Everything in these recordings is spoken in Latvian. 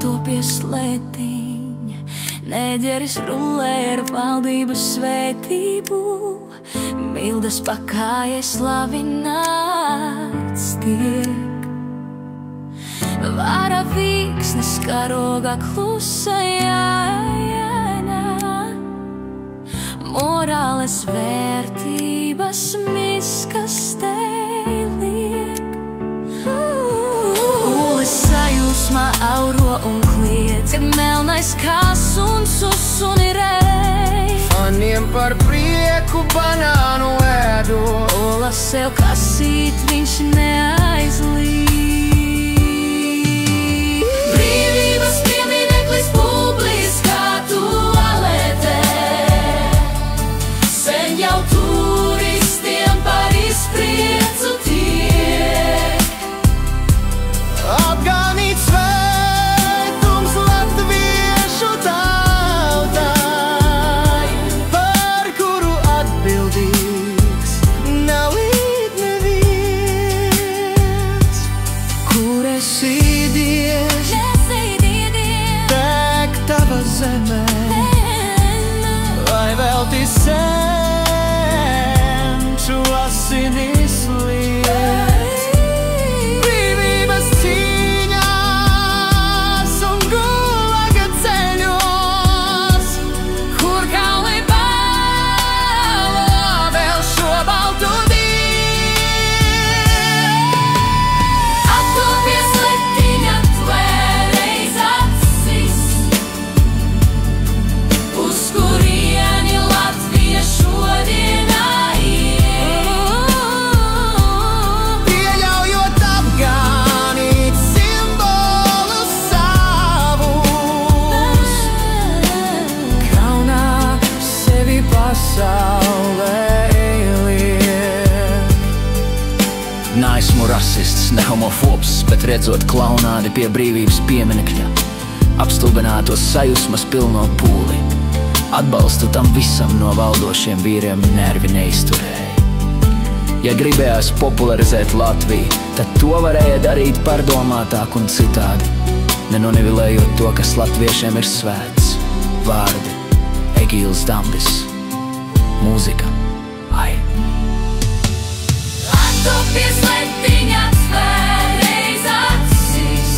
Attopies lētiņa, neģeris rullē ar valdības svētību, mildes pakājies slavināts tiek. Vara vīksnes karoga klusajā, morāles vērtības miskastē liek. Ules sajūsmā auro un kliedz, kad melnais kā suns uzsunirēj. Faniem par prieku banānu ēdu, Olas sev kasīt viņš neaizlīd. Brīvības piemineklis publiskā tualetē, sen jau turistiem par izpriecu tiek. atganīts svētums latviešu tautai, par kuru atbildīgs nav it neviens. Kur esi Dievs, Deg tava zeme, vai velti senču asinis liet. Brīvības cīņās un gulaga ceļos, kur kalni bālo vēl šo baltu dienu. Attopies letiņa, tvēreiz acis, uz kurieni Latvija šodienā iet. pieļaujot apganīt simbolus savus, kaunā sevi pasaulē liek. Neesmu rasists, ne homofobs, bet redzot klaunādi pie brīvības pieminekļa, apstulbinātos sajūsmas pilno pūli. Atbalstu tam visam no valdošiem vīriem nervi neizturēja. Ja gribējās popularizēt Latviju, tad to varēja darīt pārdomātāk un citādi, nenonivilējot to, kas latviešiem ir svēts. Vārdi Egīls Dambis, mūzika Ai. Attopies letiņa, tvēreiz acis,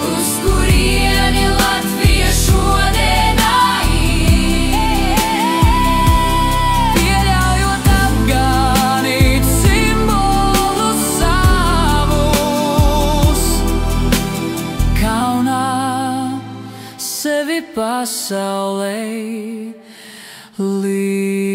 uz kurieni Latvija šodienā iet. Pieļaujot apganīt simbolus savus, kaunā sevi pasaulē liek.